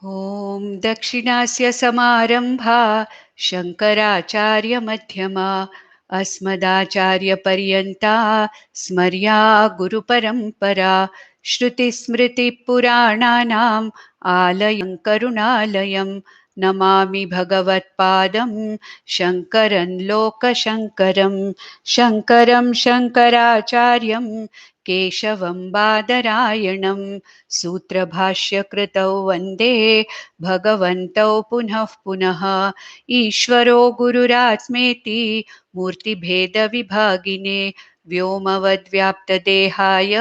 ॐ दक्षिणास्य समारम्भा शङ्कराचार्यमध्यमा अस्मदाचार्यपर्यन्ता स्मर्या गुरुपरम्परा श्रुतिस्मृतिपुराणानाम् आलयं करुणालयं नमामि भगवत्पादं शङ्करं लोकशङ्करं शङ्करं शङ्कराचार्यं केशवं बादरायणं सूत्रभाष्यकृतौ वन्दे भगवन्तौ पुनः पुनः ईश्वरो गुरुरात्मेति मूर्तिभेदविभागिने व्योमवद्व्याप्तदेहाय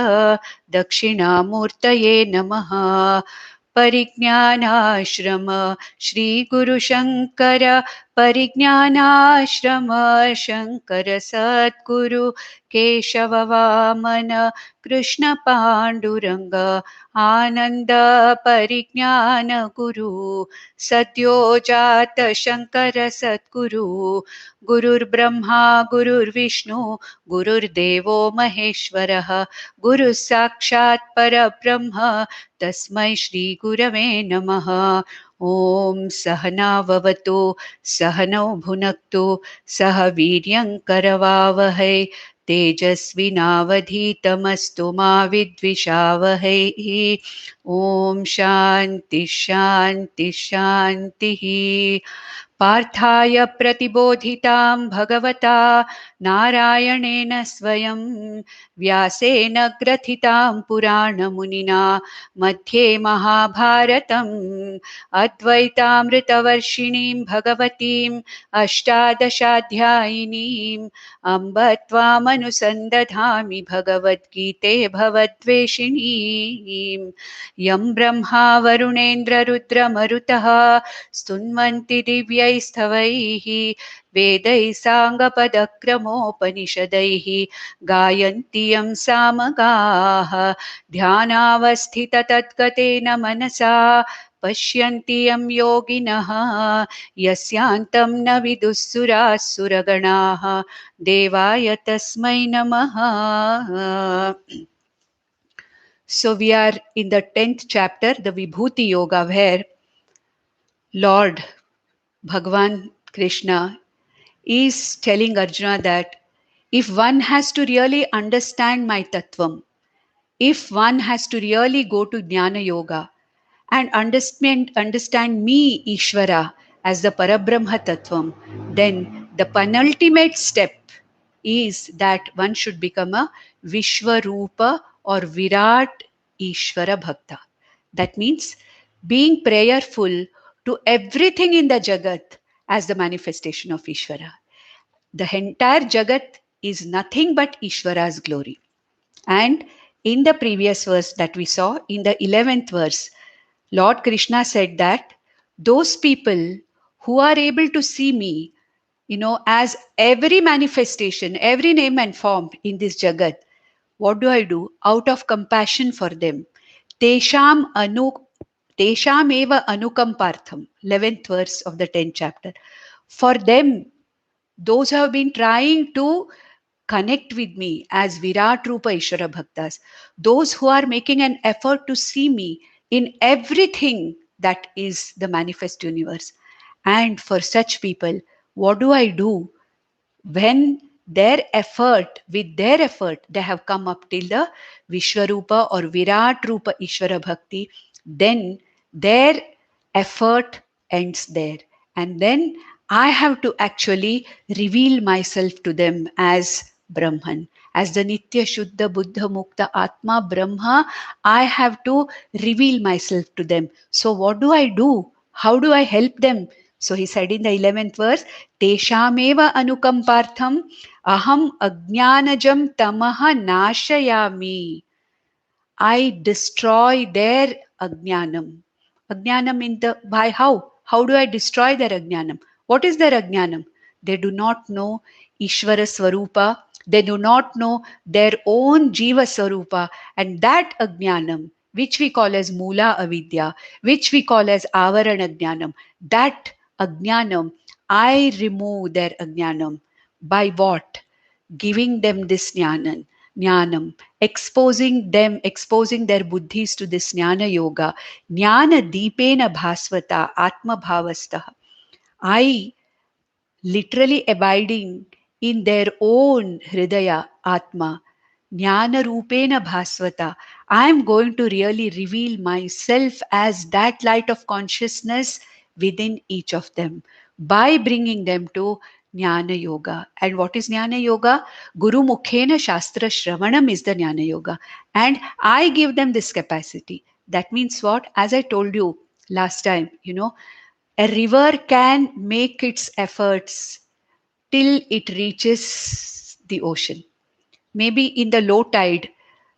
दक्षिणामूर्तये नमः। परिज्ञानाश्रम श्रीगुरुशङ्कर परिज्ञानाश्रम शङ्कर सद्गुरु केशव वामन कृष्ण पाण्डुरङ्ग आनन्द परिज्ञान गुरु सद्यो जात शङ्कर सद्गुरु गुरुर्ब्रह्मा गुरुर्विष्णु गुरुर्देवो महेश्वरः गुरुः साक्षात् परब्रह्म तस्मै श्रीगुरवे नमः। ॐ सहनाववतु सहनौ भुनक्तु सह वीर्यङ्करवावहै तेजस्विनावधीतमस्तु मा विद्विषावहैः। ॐ शान्ति शान्ति शान्तिः। पार्थाय प्रतिबोधितां भगवता नारायणेन स्वयं व्यासेन ग्रथितां पुराणमुनिना मध्ये महाभारतम् अद्वैतामृतवर्षिणीं भगवतीम् अष्टादशाध्यायिनीम् अम्ब त्वामनुसन्दधामि भगवद्गीते भवद्वेषिणीम् यं ब्रह्मा वरुणेन्द्ररुद्रमरुतः स्तुन्वन्ति दिव्यैस्तवैः वेदैः साङ्गपदक्रमोपनिषदैः गायन्ति यं सामगाः ध्यानावस्थिततद्गतेन मनसा पश्यन्ति यं योगिनः यस्यान्तं न विदुःसुराः सुरगणाः देवाय तस्मै नमः. So we are in the 10th chapter, the Vibhuti Yoga, where Lord Bhagavan Krishna is telling Arjuna that if one has to really understand my tattvam, if one has to really go to Jnana Yoga and understand me, Ishvara, as the Parabrahma Tattvam, then the penultimate step is that one should become a Vishwarupa or Virat Ishvara Bhakta. That means being prayerful to everything in the Jagat as the manifestation of Ishvara. The entire Jagat is nothing but Ishvara's glory. And in the previous verse that we saw, in the 11th verse, Lord Krishna said that those people who are able to see me, as every manifestation, every name and form in this Jagat, what do I do? Out of compassion for them. Tesham eva anukampartham, 11th verse of the 10th chapter. For them, those who have been trying to connect with me as Virat Rupa Ishvara Bhaktas, those who are making an effort to see me in everything that is the manifest universe. And for such people, what do I do? When with their effort, they have come up till the Vishwarupa or Virat Rupa Ishvara Bhakti, then their effort ends there. And then I have to actually reveal myself to them as Brahman. As the Nitya Shuddha Buddha Mukta Atma Brahma, I have to reveal myself to them. So what do I do? How do I help them? So he said in the 11th verse, Teshameva anukampartham aham ajnanajam tamaha nashayami. I destroy their ajnanam. Ajnanam by how? How do I destroy their ajnanam? What is their ajnanam? They do not know Ishvara Swarupa. They do not know their own Jiva Swarupa. And that ajnanam, which we call as Mula Avidya, which we call as Avarana Jnanam, that ajnanam, I remove their ajnanam. By what? Giving them this jnanan. Jnanam, exposing their buddhis to this Jnana Yoga. Jnana Deepena Bhasvata Atma Bhavastaha. I literally abiding in their own Hridaya Atma. Jnana Rupena Bhasvata. I am going to really reveal myself as that light of consciousness within each of them by bringing them to Jnana Yoga. And what is Jnana Yoga? Guru Mukhena Shastra Shravanam is the Jnana Yoga. And I give them this capacity. That means what? As I told you last time, a river can make its efforts till it reaches the ocean. Maybe in the low tide,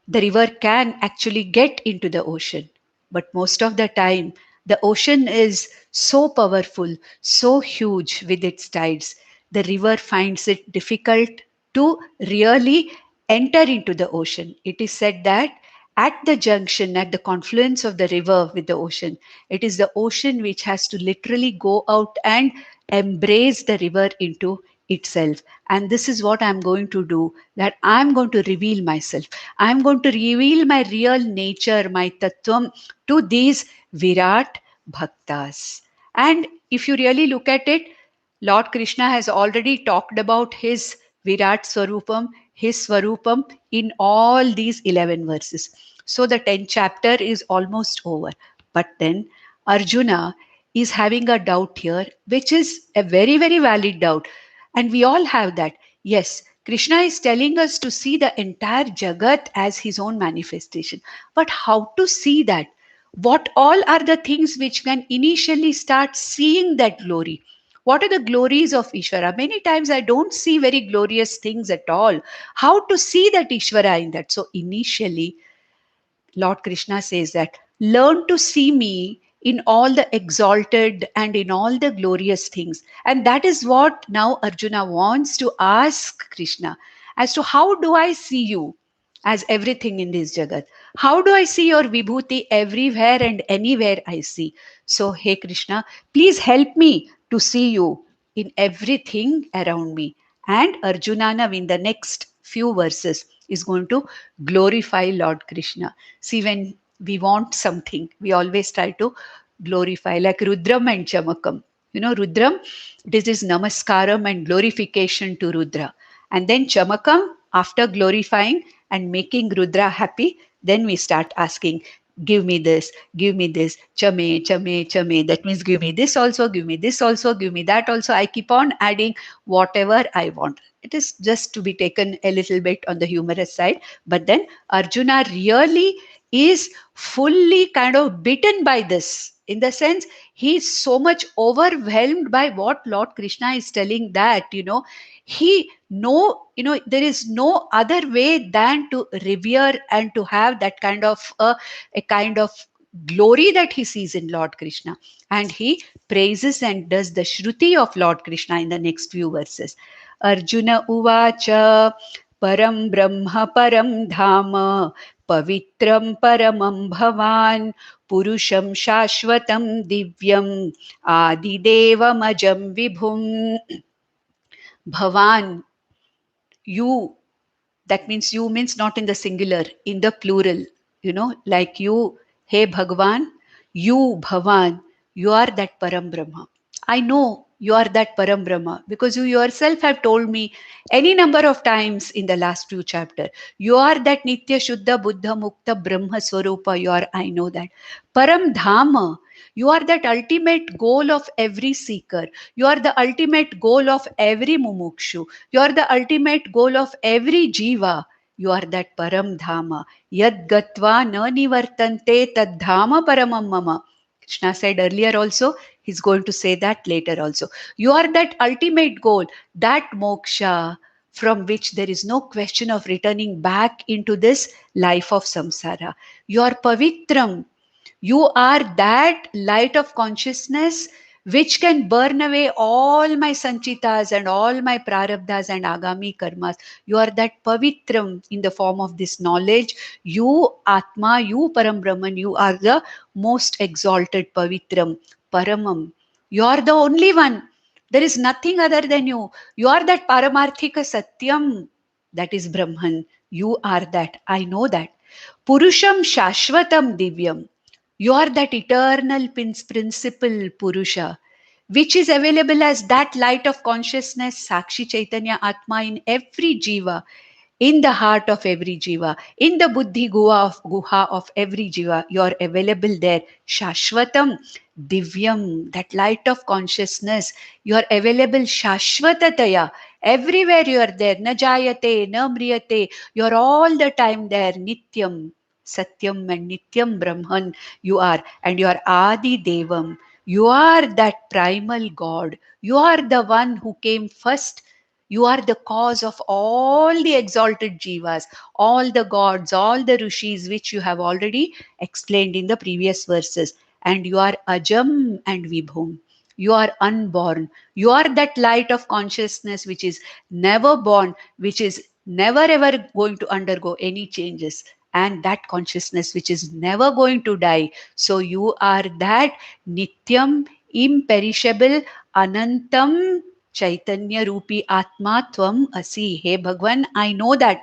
the river can actually get into the ocean. But most of the time, the ocean is so powerful, so huge with its tides, the river finds it difficult to really enter into the ocean. It is said that at the junction, at the confluence of the river with the ocean, it is the ocean which has to literally go out and embrace the river into itself. And this is what I'm going to do, that I'm going to reveal myself. I'm going to reveal my real nature, my tattvam to these Virat Bhaktas. And if you really look at it, Lord Krishna has already talked about his Virat Swarupam, his Swarupam in all these 11 verses. So the 10th chapter is almost over. But then Arjuna is having a doubt here, which is a very, very valid doubt. And we all have that. Yes, Krishna is telling us to see the entire Jagat as his own manifestation. But how to see that? What all are the things which can initially start seeing that glory? What are the glories of Ishvara? Many times I don't see very glorious things at all. How to see that Ishvara in that? So initially, Lord Krishna says that learn to see me in all the exalted and in all the glorious things. And that is what now Arjuna wants to ask Krishna as to how do I see you as everything in this Jagat? How do I see your Vibhuti everywhere and anywhere I see? So, hey Krishna, please help me to see you in everything around me. And Arjuna now in the next few verses is going to glorify Lord Krishna. See, when we want something, we always try to glorify, like Rudram and Chamakam. Rudram, this is namaskaram and glorification to Rudra. And then Chamakam, after glorifying and making Rudra happy, then we start asking, give me this, chame, chame, chame. That means give me this also, give me this also, give me that also. I keep on adding whatever I want. It is just to be taken a little bit on the humorous side. But then Arjuna really is fully kind of bitten by this, in the sense he is so much overwhelmed by what Lord Krishna is telling, that there is no other way than to revere and to have that kind of a kind of glory that he sees in Lord Krishna. And he praises and does the Shruti of Lord Krishna in the next few verses. Arjuna Uvacha Param Brahma Param Dhama Pavitram Paramam Bhavan Purusham Shashvatam Divyam Adidevam Vibhum. Bhavan, you, that means you means not in the singular, in the plural, like you, hey Bhagwan, you Bhavan, you are that Param Brahma. I know you are that Param Brahma because you yourself have told me any number of times in the last few chapters. You are that Nitya Shuddha Buddha Mukta Brahma Swarupa. You are, I know that. Param Dhama, you are that ultimate goal of every seeker. You are the ultimate goal of every mumukshu. You are the ultimate goal of every jiva. You are that Param Dhama. Yad Gatva na nivartante tad Dhama Paramam Mama. Krishna said earlier also, he's going to say that later also. You are that ultimate goal, that moksha from which there is no question of returning back into this life of samsara. You are pavitram. You are that light of consciousness which can burn away all my sanchitas and all my prarabdhas and agami karmas. You are that pavitram in the form of this knowledge. You Atma, you Param Brahman, you are the most exalted pavitram, Paramam. You are the only one. There is nothing other than you. You are that Paramarthika Satyam, that is Brahman. You are that. I know that. Purusham Shashvatam Divyam. You are that eternal principle Purusha, which is available as that light of consciousness, Sakshi Chaitanya Atma in every jiva, in the heart of every jiva, in the buddhi guha of every jiva. You are available there. Shashvatam Divyam, that light of consciousness. You are available Shashvatataya. Everywhere you are there. Na jayate, na mriyate. You are all the time there. Nityam. Satyam and Nityam Brahman you are, and you are Adi Devam. You are that primal God. You are the one who came first. You are the cause of all the exalted jivas, all the gods, all the rishis, which you have already explained in the previous verses. And you are Ajam and Vibhum. You are unborn. You are that light of consciousness which is never born, which is never ever going to undergo any changes, and that consciousness which is never going to die. So you are that Nityam, imperishable, Anantam, Chaitanya Rupi Atma Tvam Asi. Hey Bhagwan, I know that.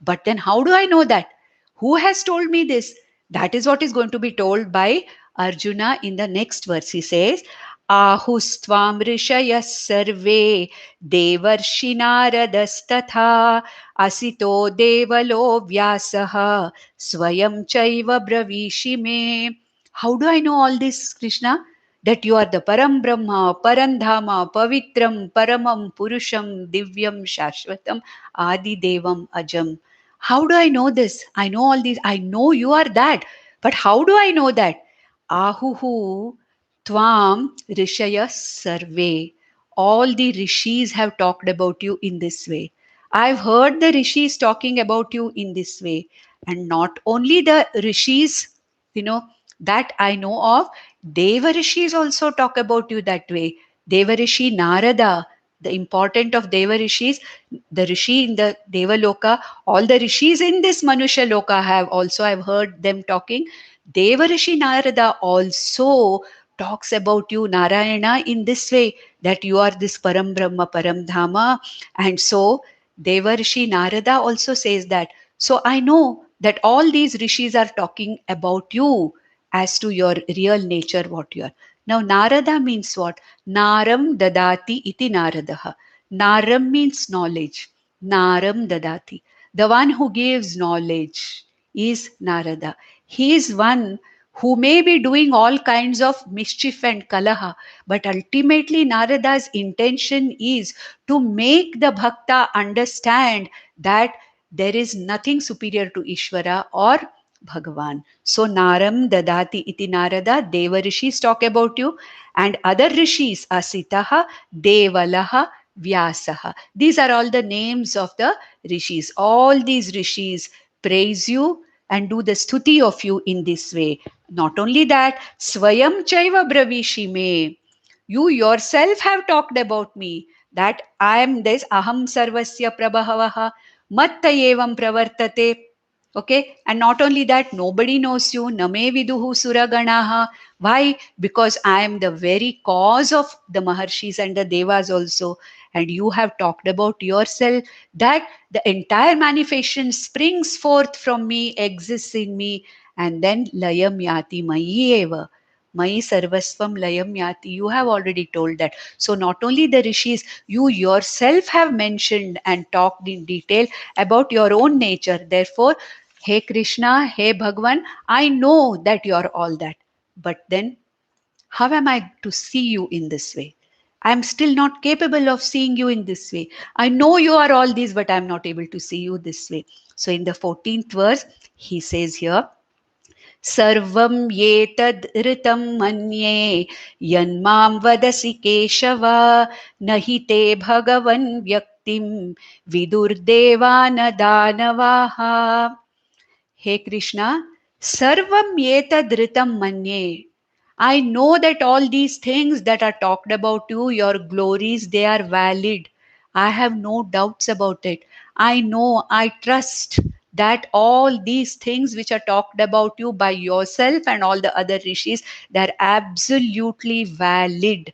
But then how do I know that? Who has told me this? That is what is going to be told by Arjuna in the next verse. He says, Ahustvam rishayas sarve devarshinaradasthatha asito devalo vyasaha swayam chaiva bravishi me. How do I know all this, Krishna? That you are the Param Brahma, Parandhama, Pavitram, Paramam, Purusham, Divyam, Shashvatam, Adi Devam, Ajam. How do I know this? I know all these. I know you are that. But how do I know that? Ahuhu Tvam Rishaya Sarve. All the rishis have talked about you in this way. I've heard the rishis talking about you in this way. And not only the rishis, you know, that I know of, Deva rishis also talk about you that way. Deva rishi Narada, the important of Deva rishis, the rishi in the Deva Loka, all the rishis in this Manusha Loka have also, I've heard them talking. Deva rishi Narada also talks about you, Narayana, in this way, that you are this Param Brahma, Param Dhama. And so Devarshi Narada also says that. So I know that all these rishis are talking about you as to your real nature, what you are. Now Narada means what? Naram dadati iti Naradaha. Naram means knowledge. Naram dadati. The one who gives knowledge is Narada. He is one who may be doing all kinds of mischief and kalaha, but ultimately Narada's intention is to make the bhakta understand that there is nothing superior to Ishvara or Bhagavan. So Naram Dadati iti Narada, Deva Rishis talk about you, and other Rishis, Asitaha, Devalaha, Vyasaha. These are all the names of the Rishis. All these Rishis praise you and do the stuti of you in this way. Not only that, Swayam Chaiva Bravishi me. You yourself have talked about me, that I am this Aham Sarvasya Prabhavaha Matta Evam Pravartate. Okay, and not only that, nobody knows you. Name Viduhu Suraganaha. Why? Because I am the very cause of the Maharshis and the Devas also. And you have talked about yourself that the entire manifestation springs forth from me, exists in me, and then Layam Yati Mayi Eva. Mai Sarvasvam Layam Yati. You have already told that. So not only the rishis, you yourself have mentioned and talked in detail about your own nature. Therefore, Hey Krishna, Hey Bhagwan, I know that you are all that. But then, how am I to see you in this way? I am still not capable of seeing you in this way. I know you are all these, but I am not able to see you this way. So in the 14th verse, he says here, सर्वं येतद् ऋतं मन्ये यन्मां वदसि केशव न हि ते भगवन् व्यक्तिं विदुर्देवान दानवाः. Hey Krishna, sarvam yetadritam manye. I know that all these things that are talked about you, your glories, they are valid. I have no doubts about it. I know, I trust that all these things which are talked about you by yourself and all the other rishis, they're absolutely valid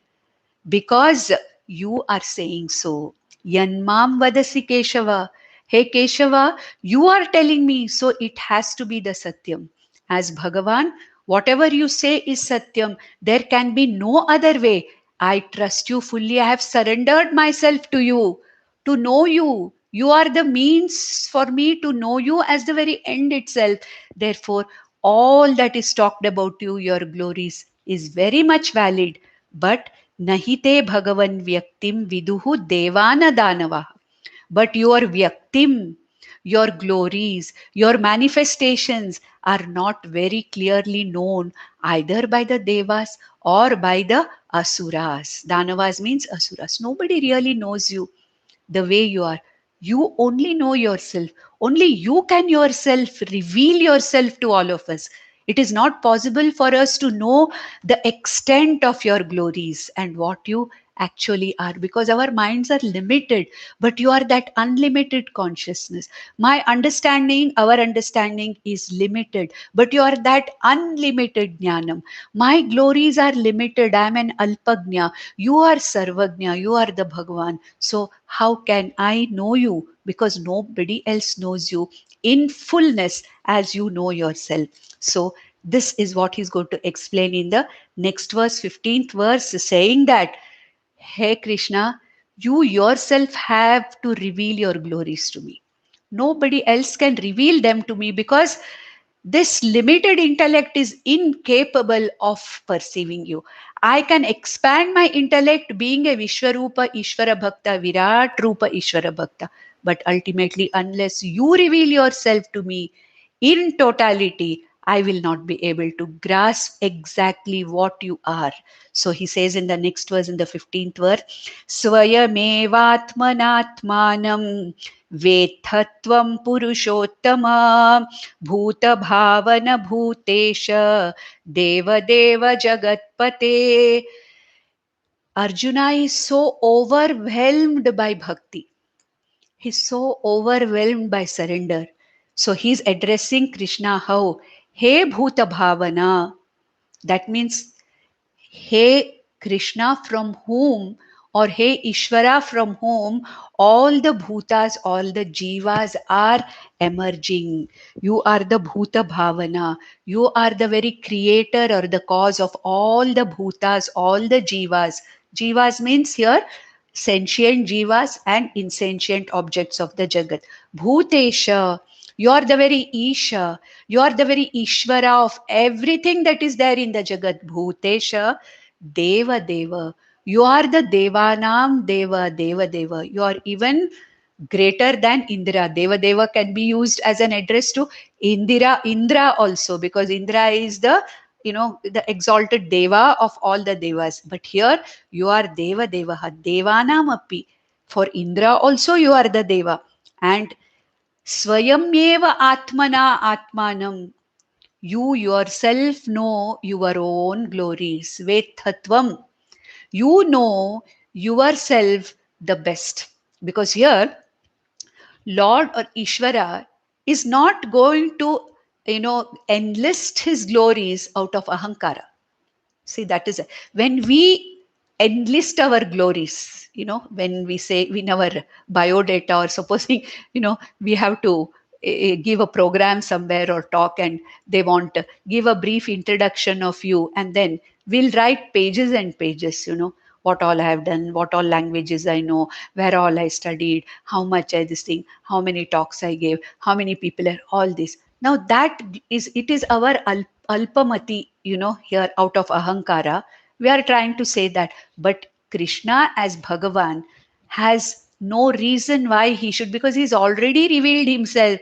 because you are saying so. Yanmam vadasi Keshava. Hey Keshava, you are telling me, so it has to be the Satyam. As Bhagavan, whatever you say is Satyam. There can be no other way. I trust you fully. I have surrendered myself to you, to know you. You are the means for me to know you as the very end itself. Therefore, all that is talked about you, your glories, is very much valid. But nahite Bhagavan Vyaktim Viduhu Devana Danava. But your Vyaktim, your glories, your manifestations are not very clearly known either by the Devas or by the Asuras. Danavas means Asuras. Nobody really knows you the way you are. You only know yourself. Only you can yourself reveal yourself to all of us. It is not possible for us to know the extent of your glories and what you actually are, because our minds are limited, but you are that unlimited consciousness. My understanding, our understanding is limited, but you are that unlimited jnanam. My glories are limited. I am an alpagnya. You are Sarvagnya, you are the Bhagavan. So, how can I know you? Because nobody else knows you in fullness as you know yourself. So, this is what he's going to explain in the next verse, 15th verse, saying that, Hey Krishna, you yourself have to reveal your glories to me. Nobody else can reveal them to me because this limited intellect is incapable of perceiving you. I can expand my intellect being a Vishwarupa Ishvara Bhakta, Virat Rupa Ishvara Bhakta. But ultimately, unless you reveal yourself to me in totality, I will not be able to grasp exactly what you are. So he says in the next verse, in the 15th verse, Swayamevatmanatmanam वेत्थत्वं पुरुषोत्तम भूतभावन भूतेश देवदेव जगत्पते. Arjuna is so overwhelmed by bhakti. He's so overwhelmed by surrender. So he's addressing Krishna how? Hey Bhuta Bhavana. That means, Hey Krishna, from whom, or Hey Ishvara, from whom all the bhutas, all the jivas are emerging. You are the Bhuta Bhavana. You are the very creator or the cause of all the bhutas, all the jivas. Jivas means here sentient jivas and insentient objects of the Jagat. Bhutesha, you are the very Isha, you are the very Ishvara of everything that is there in the Jagat. Bhutesha, Deva Deva. You are the Devanam Deva, Deva Deva. You are even greater than Indra. Deva Deva can be used as an address to Indra also, because Indra is the, the exalted Deva of all the Devas. But here you are Deva Devaha, Devanam api. For Indra also you are the Deva. And Swayameva Atmana Atmanam. You yourself know your own glories. Vethatvam. You know yourself the best. Because here, Lord or Ishvara is not going to, enlist his glories out of ahankara. See, that is when we enlist our glories, when we say in our biodata, or supposing, we have to give a program somewhere or talk, and they want to give a brief introduction of you, and then we'll write pages and pages, what all I have done, what all languages I know, where all I studied, how much I this thing, how many talks I gave, how many people are, all this. Now that it is our alpamati, here out of ahankara, we are trying to say that. But Krishna as Bhagavan has no reason why he should, because he's already revealed himself.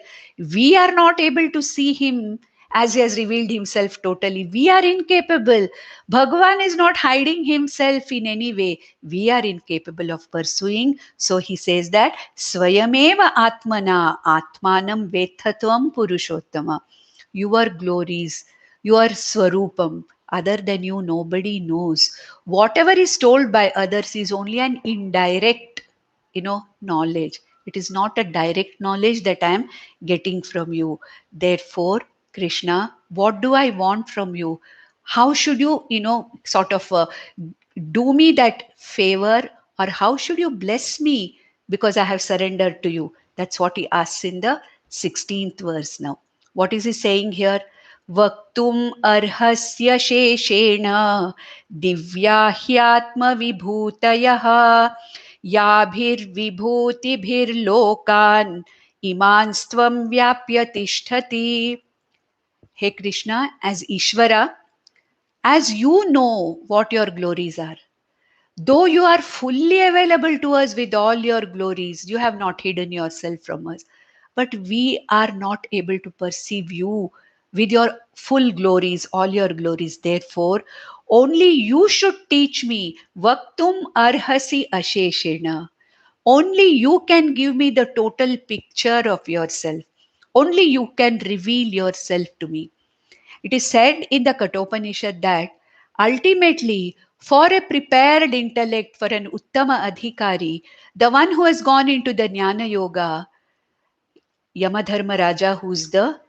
We are not able to see him as he has revealed himself totally. We are incapable. Bhagavan is not hiding himself in any way. We are incapable of pursuing. So he says that Swayameva Atmana Atmanam Vethatvam Purushottama. Your glories, your Swarupam, other than you, nobody knows. Whatever is told by others is only an indirect, knowledge. It is not a direct knowledge that I am getting from you. Therefore, Krishna, what do I want from you? How should you, sort of do me that favor, or how should you bless me because I have surrendered to you? That's what he asks in the 16th verse now. What is he saying here? Vaktum arhasya sheshena divya hyatma vibhutayah yabhir vibhutibhir lokan imanstvam vyapya tishtati. Hey Krishna, as Ishvara, as you know what your glories are, though you are fully available to us with all your glories, you have not hidden yourself from us. But we are not able to perceive you with your full glories, all your glories. Therefore, only you should teach me. Vaktum arhasi asheshena. Only you can give me the total picture of yourself. Only you can reveal yourself to me. It is said in the Kathopanishad that ultimately, for a prepared intellect, for an Uttama Adhikari, the one who has gone into the Jnana Yoga, Yamadharma Raja, who's the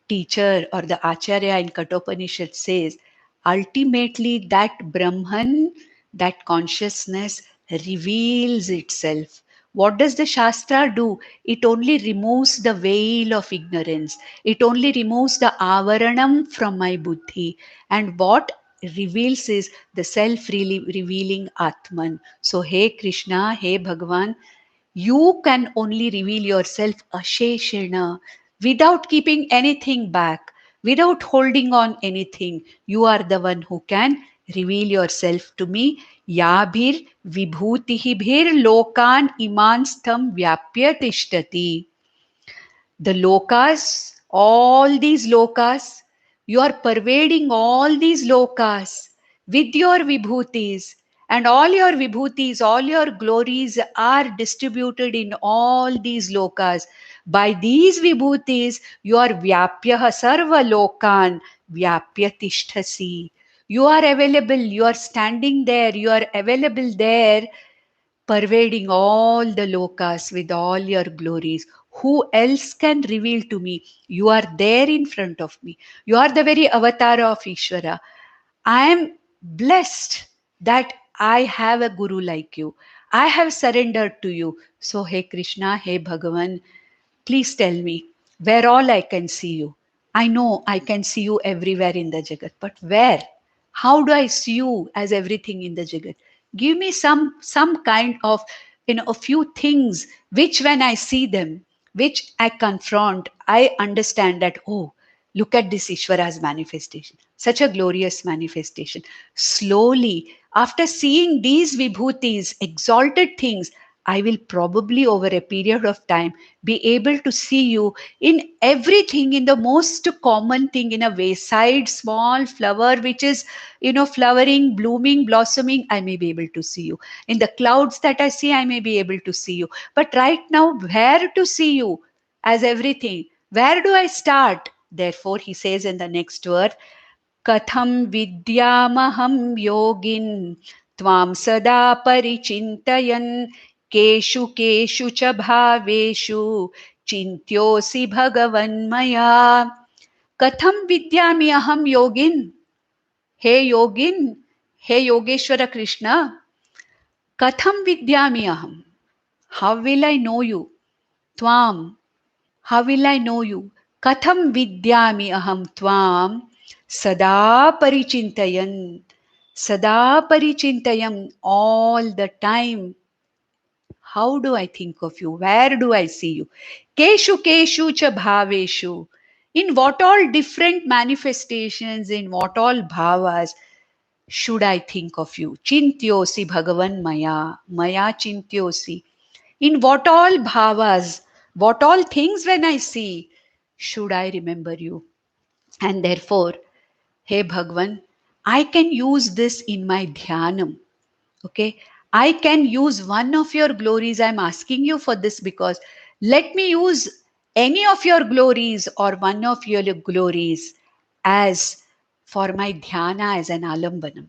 teacher or the Acharya in Kathopanishad, says, ultimately that Brahman, that consciousness reveals itself. What does the Shastra do? It only removes the veil of ignorance. It only removes the avaranam from my buddhi. And what reveals is the self-revealing Atman. So, hey Krishna, hey Bhagavan, you can only reveal yourself asheshena, without keeping anything back, without holding on anything. You are the one who can reveal yourself to me. Yabhir vibhutihi bhir lokan iman stham vyapya tishtati. The lokas, all these lokas, you are pervading all these lokas with your vibhutis, and all your vibhutis, all your glories are distributed in all these lokas. By these vibhutis, you are vyapya sarva lokan vyapya tishtasi. You are available, you are standing there, you are available there, pervading all the lokas with all your glories. Who else can reveal to me? You are there in front of me. You are the very avatar of Ishvara. I am blessed that I have a guru like you. I have surrendered to you. So, hey Krishna, hey Bhagavan, please tell me where all I can see you. I know I can see you everywhere in the Jagat, but where? How do I see you as everything in the Jagat? Give me some kind of, a few things which when I see them, which I confront, I understand that, oh, look at this Ishvara's manifestation, such a glorious manifestation. Slowly, after seeing these vibhutis, exalted things, I will probably over a period of time be able to see you in everything, in the most common thing, in a wayside small flower which is, flowering, blooming, blossoming. I may be able to see you. In the clouds that I see, I may be able to see you. But right now, where to see you as everything? Where do I start? Therefore, he says in the next verse, Katham vidyamaham yogin tvam sada parichintayan keshu keshu cha bhaveshu chintyosi bhagavan maya. Katham vidyami aham yogin. Hey yogin, hey Yogeshwara Krishna, Katham vidyami aham. How will I know you? Tvam. How will I know you? Katham vidyami aham tvam sada parichintayan. Sada parichintayan, all the time. How do I think of you? Where do I see you? Keshu keshu cha bhaveshu. In what all different manifestations, in what all bhavas should I think of you? Chintyosi Bhagavan Maya. Maya Chintyosi. In what all bhavas, what all things when I see, should I remember you? And therefore, hey Bhagavan, I can use this in my dhyanam. Okay, I can use one of your glories. I'm asking you for this because let me use any of your glories or one of your glories as for my dhyana, as an alambanam.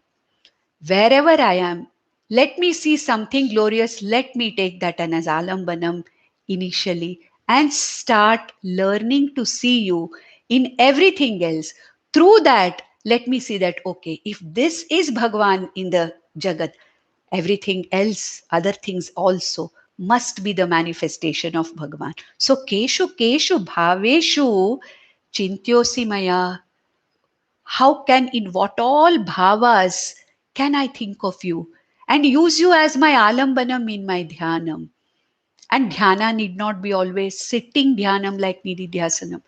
Wherever I am, let me see something glorious. Let me take that as alambanam initially and start learning to see you in everything else. Through that, let me see that, okay, if this is Bhagwan in the Jagat, everything else, other things also must be the manifestation of Bhagavan. So keshu keshu bhaveshu chintyosi maya. How can, in what all bhavas can I think of you and use you as my alambanam in my dhyanam? And dhyana need not be always sitting dhyanam like nididhyasanam.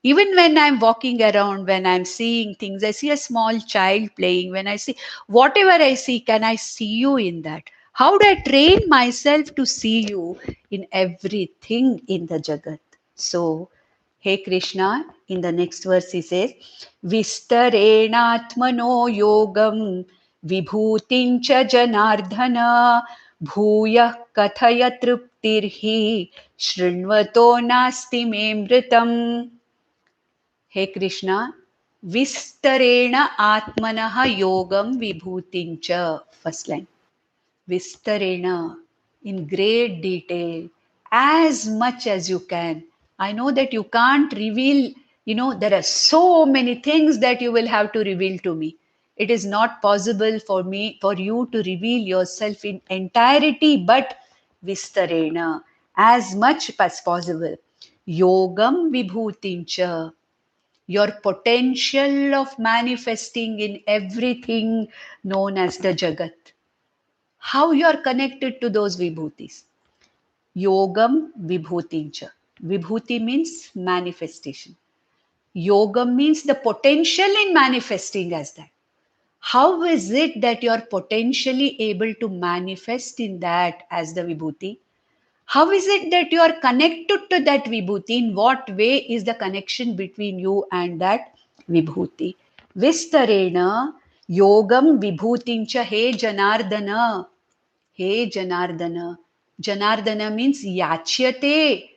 Even when I'm walking around, when I'm seeing things, I see a small child playing, when I see whatever I see, can I see you in that? How do I train myself to see you in everything in the Jagat? So, hey Krishna, in the next verse he says, Vistarenatmano yogam vibhutincha janardhana bhuyah kathaya truptirhi shrinvato nasti me mritam. Hey Krishna, Vistarena Atmanaha Yogam Vibhutincha. First line. Vistarena, in great detail, as much as you can. I know that you can't reveal, there are so many things that you will have to reveal to me. It is not possible for you to reveal yourself in entirety, but Vistarena, as much as possible. Yogam Vibhutincha, your potential of manifesting in everything known as the Jagat. How you are connected to those vibhutis. Yogam vibhutincha. Vibhuti means manifestation. Yogam means the potential in manifesting as that. How is it that you are potentially able to manifest in that as the vibhuti? How is it that you are connected to that vibhuti? In what way is the connection between you and that vibhuti? Vistarena yogam vibhutincha he janardana. He Janardana. Janardana means yachyate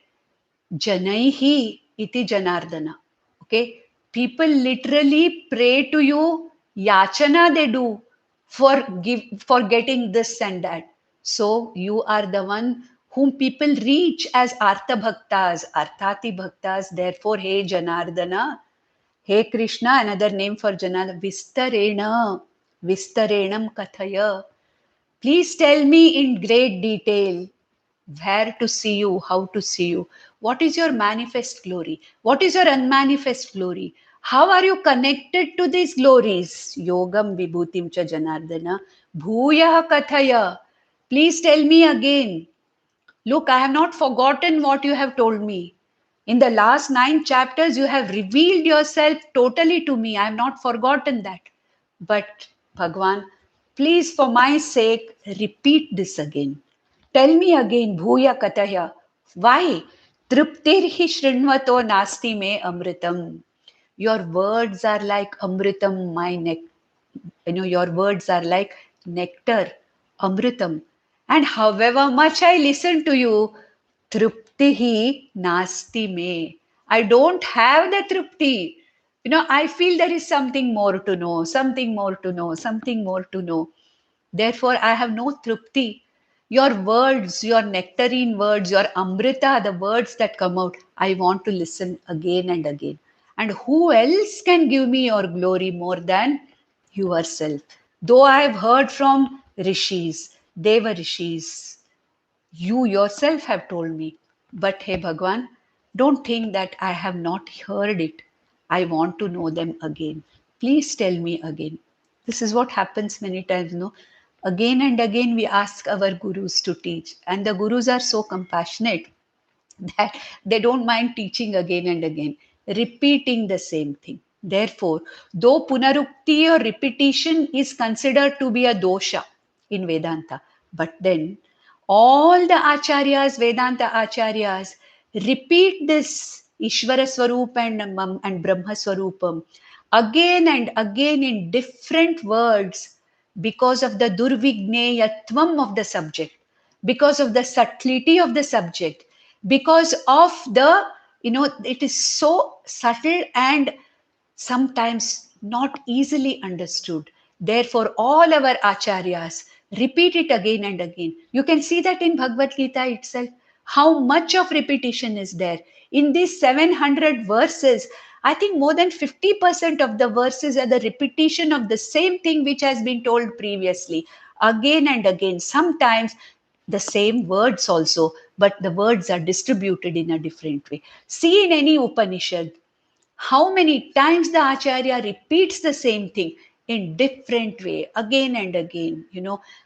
janaihi iti Janardana. Okay. People literally pray to you. Yachana they do for getting this and that. So you are the one whom people reach as Artha Bhaktas, Arthati Bhaktas. Therefore, Hey Janardana, Hey Krishna, another name for Janardana, Vistarena, Vistarenam Kathaya. Please tell me in great detail where to see you, how to see you. What is your manifest glory? What is your unmanifest glory? How are you connected to these glories? Yogam vibhutim cha janardana. Bhuyah kathaya. Please tell me again. Look, I have not forgotten what you have told me. In the last 9 chapters, you have revealed yourself totally to me. I have not forgotten that. But Bhagwan, please, for my sake, repeat this again. Tell me again, Bhuya Kataya. Why? Triptirhi Shrinvato Nasti Me Amritam. Your words are like Amritam, my neck. Your words are like nectar, Amritam. And however much I listen to you, Truptihi Nasti Me. I don't have the Trupti. I feel there is something more to know, something more to know, something more to know. Therefore, I have no Trupti. Your words, your nectarine words, your Amrita, the words that come out, I want to listen again and again. And who else can give me your glory more than yourself? Though I have heard from rishis, Deva rishis, you yourself have told me. But hey Bhagwan, don't think that I have not heard it. I want to know them again. Please tell me again. This is what happens many times, no? Again and again we ask our gurus to teach, and the gurus are so compassionate that they don't mind teaching again and again, repeating the same thing. Therefore, though punarukti or repetition is considered to be a dosha in Vedanta, but then all the acharyas, Vedanta acharyas, repeat this Ishvara Swarup and Brahma Swarupam again and again in different words because of the durvigneyatvam of the subject, because of the subtlety of the subject, because of the, it is so subtle and sometimes not easily understood. Therefore, all our acharyas repeat it again and again. You can see that in Bhagavad Gita itself, how much of repetition is there. In these 700 verses, I think more than 50% of the verses are the repetition of the same thing which has been told previously, again and again. Sometimes the same words also, but the words are distributed in a different way. See in any Upanishad, how many times the Acharya repeats the same thing in different way, again and again.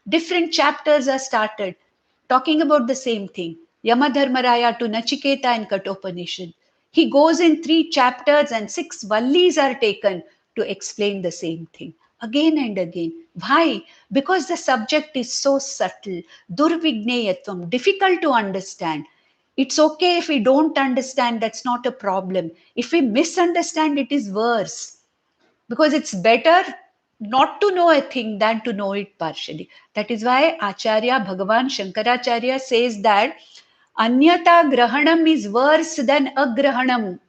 Different chapters are started talking about the same thing. Yamadharmaraya to Nachiketa and Katopanishad. He goes in 3 chapters and 6 vallis are taken to explain the same thing again and again. Why? Because the subject is so subtle, durvigneyatvam, difficult to understand. It's okay if we don't understand, that's not a problem. If we misunderstand, it is worse, because it's better not to know a thing than to know it partially. That is why Acharya Bhagavan Shankaracharya says that Anyata Grahanam is worse than Agrahanam.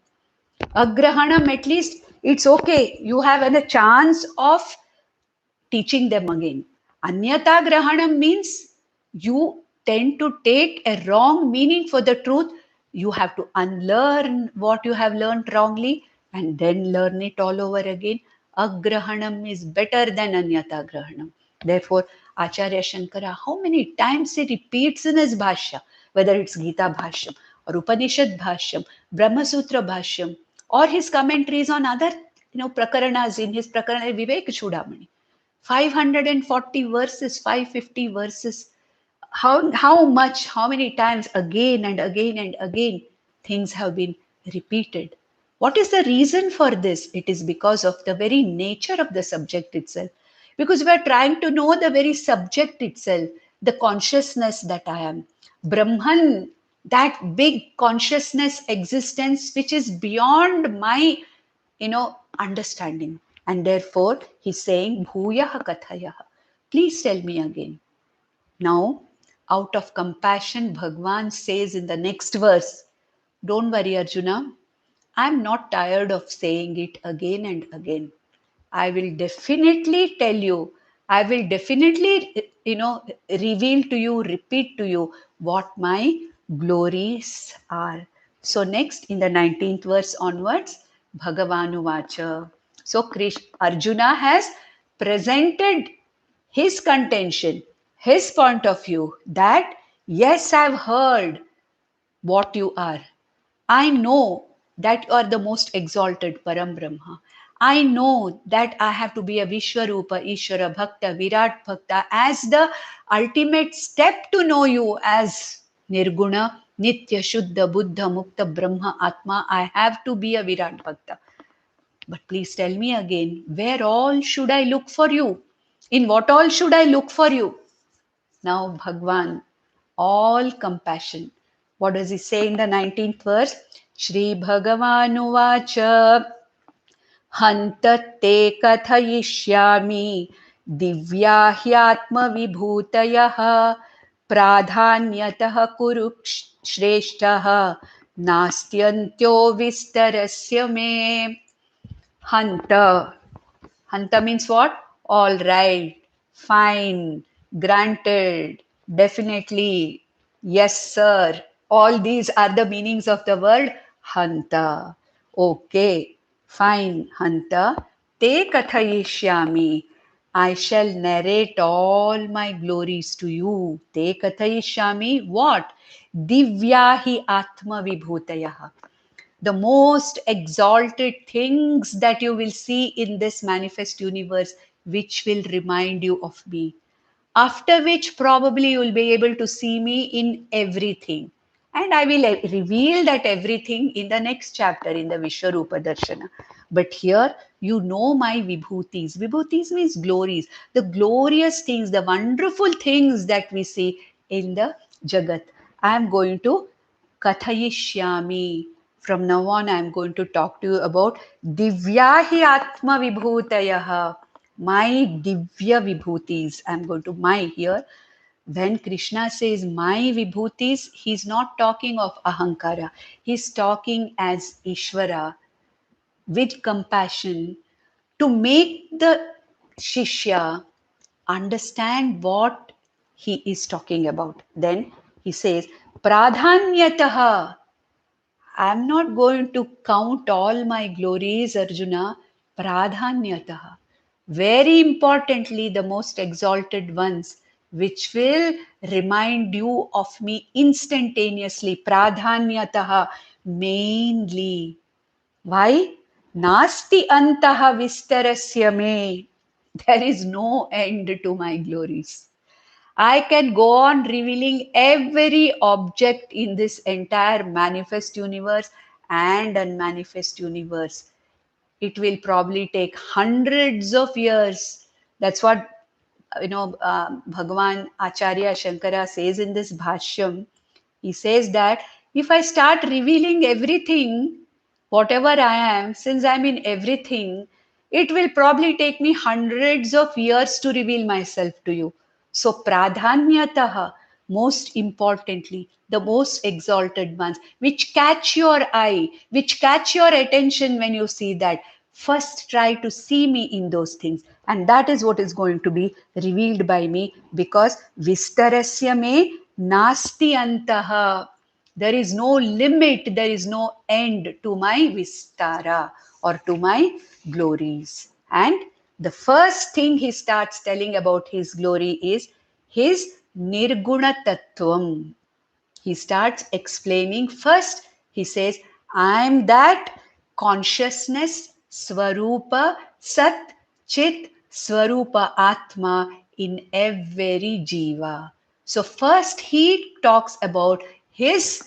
Agrahanam, at least it's okay. You have a chance of teaching them again. Anyata Grahanam means you tend to take a wrong meaning for the truth. You have to unlearn what you have learned wrongly and then learn it all over again. Agrahanam is better than Anyata Grahanam. Therefore, Acharya Shankara, how many times he repeats in his Bhashya, whether it's Gita Bhashyam or Upanishad Bhashyam, Brahma Sutra Bhashyam, or his commentaries on other prakaranas in his Prakarana Vivek Chudamani. 540 verses, 550 verses. How much, how many times again and again and again things have been repeated. What is the reason for this? It is because of the very nature of the subject itself. Because we are trying to know the very subject itself, the consciousness that I am. Brahman, that big consciousness existence which is beyond my understanding. And therefore, he's saying, Bhuyaha Kathayaha. Please tell me again. Now, out of compassion, Bhagwan says in the next verse, don't worry, Arjuna. I'm not tired of saying it again and again. I will definitely tell you. I will definitely, reveal to you, repeat to you what my glories are. So next, in the 19th verse onwards, Bhagavanu Vacha. So Arjuna has presented his contention, his point of view that, yes, I've heard what you are. I know that you are the most exalted Param Brahma. I know that I have to be a Vishwarupa, Ishvara, Bhakta, Virat Bhakta as the ultimate step to know you as Nirguna, Nitya, Shuddha, Buddha, Mukta, Brahma, Atma. I have to be a Virat Bhakta. But please tell me again, where all should I look for you? In what all should I look for you? Now, Bhagwan, all compassion. What does he say in the 19th verse? Shri Bhagavanu Vacha Hantate Kathayishyami Divya Hyatma Vibhutayaha Pradhanyatah Kuru Shreshtaha Nastyantyo Vistarasya Me. Hanta. Hanta means what? All right, fine, granted, definitely, yes, sir. All these are the meanings of the word Hanta. Okay, fine, Hanta. Te kathayishyami. I shall narrate all my glories to you. Te kathayishyami. What? Divyahi Atma Vibhutayaha, the most exalted things that you will see in this manifest universe, which will remind you of me. After which, probably you will be able to see me in everything. And I will reveal that everything in the next chapter in the Vishwarupa Darshana. But here, you know my vibhutis. Vibhutis means glories. The glorious things, the wonderful things that we see in the Jagat. I am going to Kathayishyami. From now on, I am going to talk to you about Divyahi Atma Vibhutayaha. My Divya Vibhutis. I am going to my here. When Krishna says my Vibhutis, he's not talking of Ahankara. He's talking as Ishvara with compassion to make the Shishya understand what he is talking about. Then he says, Pradhanyataha. I'm not going to count all my glories, Arjuna. Pradhanyataha. Very importantly, the most exalted ones, which will remind you of me instantaneously, pradhanyataha, mainly. Why? Nasti antaha vistarasya me. There is no end to my glories. I can go on revealing every object in this entire manifest universe and unmanifest universe. It will probably take hundreds of years. That's what Bhagavan Acharya Shankara says in this Bhashyam. He says that if I start revealing everything, whatever I am, since I'm in everything, it will probably take me hundreds of years to reveal myself to you. So, pradhanyataha, most importantly, the most exalted ones, which catch your eye, which catch your attention when you see that, first try to see me in those things. And that is what is going to be revealed by me, because vistarasya me nasti antaha. There is no limit, there is no end to my vistara or to my glories. And the first thing he starts telling about his glory is his nirguna tattvam. He starts explaining. First, he says, I am that consciousness, Swarupa, Sat, Chit, Swarupa, Atma in every Jiva. So, first, he talks about his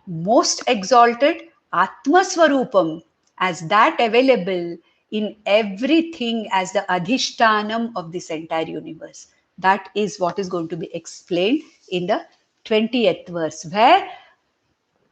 most exalted Atma Swarupam as that available in everything as the Adhishtanam of this entire universe. That is what is going to be explained in the 20th verse, where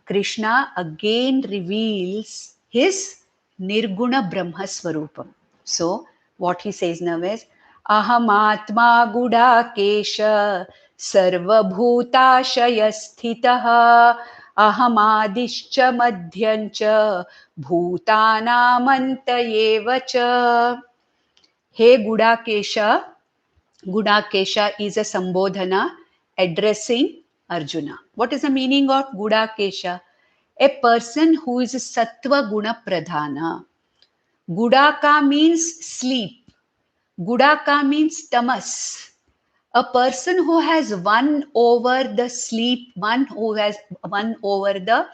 Krishna again reveals his Nirguna Brahma Swarupam. So, what he says now is Aham Atma Gudakesha Sarvabhutashaya Sthitaha Aham Adishcha Madhyancha Bhutanamanta Yevacha. Hey Gudakesha, Gudakesha is a Sambodhana addressing Arjuna. What is the meaning of Gudakesha? A person who is Sattva Guna Pradhana. Gudaka means sleep. Gudaka means tamas. A person who has won over the sleep, one who has won over the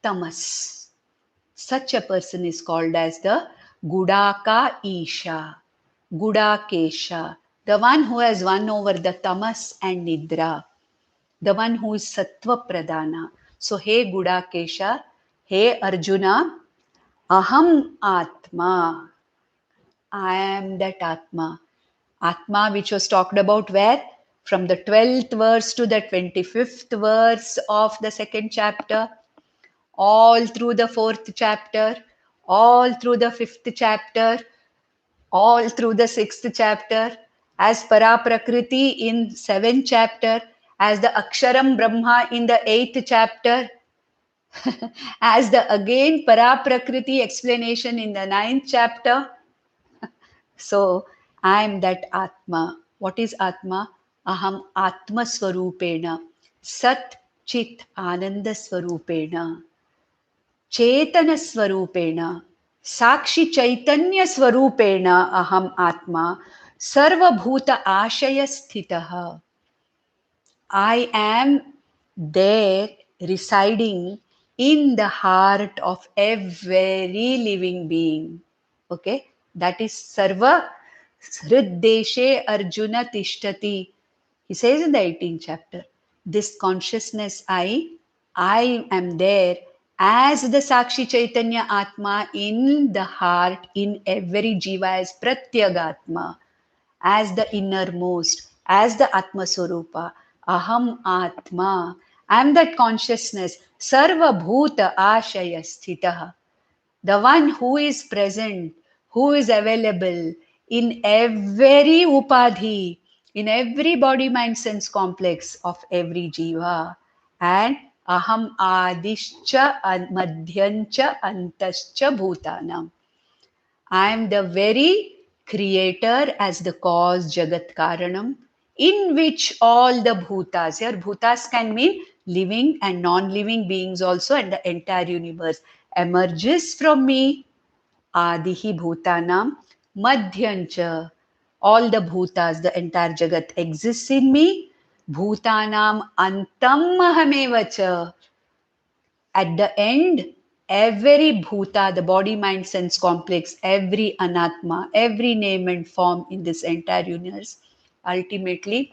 tamas. Such a person is called as the Gudaka Isha, Gudakesha, the one who has won over the tamas and nidra, the one who is sattva pradhana. So, hey Gudakesha, hey Arjuna, aham atma, I am that atma. Atma, which was talked about where? From the 12th verse to the 25th verse of the second chapter, all through the fourth chapter, all through the fifth chapter, all through the sixth chapter, as Paraprakriti in seventh chapter, as the Aksharam Brahma in the eighth chapter, as the again Paraprakriti explanation in the ninth chapter. So I am that Atma. What is Atma? Aham Atma Swarupena, Sat Chit Ananda Swarupena, Chetana Swarupena, Sakshi Chaitanya Swarupena Aham Atma, Sarvabhuta Ashaya Sthitaha. I am there residing in the heart of every living being. Okay, that is Sarva Hriddeshe Arjuna Tishtati. He says in the 18th chapter, this consciousness I am there as the Sakshi Chaitanya Atma in the heart, in every jiva as Pratyagatma, as the innermost, as the Atma Swarupa. Aham Atma. I am that consciousness. Sarva Bhuta Ashaya Sthitaha. The one who is present, who is available in every upadhi, in every body, mind, sense complex of every jiva. And aham adishcha madhyancha antascha bhutanam. I am the very creator as the cause, Jagat Karanam, in which all the bhutas, here bhutas can mean living and non-living beings also, and the entire universe emerges from me, Adihi Bhutanam, Madhyancha. all the bhutas, the entire jagat exists in me. Bhutanam antam ahamevacha. At the end, every bhuta, the body, mind, sense complex, every anatma, every name and form in this entire universe ultimately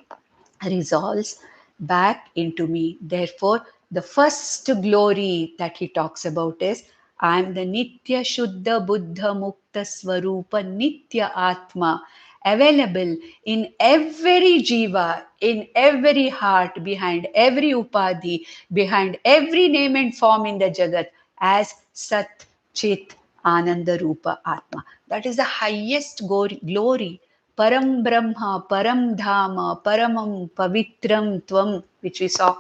resolves back into me. Therefore, the first glory that he talks about is I am the Nitya Shuddha Buddha Mukta Swarupa Nitya Atma, available in every jiva, in every heart, behind every upadhi, behind every name and form in the jagat as Sat Chit Ananda Rupa Atma. That is the highest glory. Param Brahma, Param Dhama, Paramam Pavitram Tvam, which we saw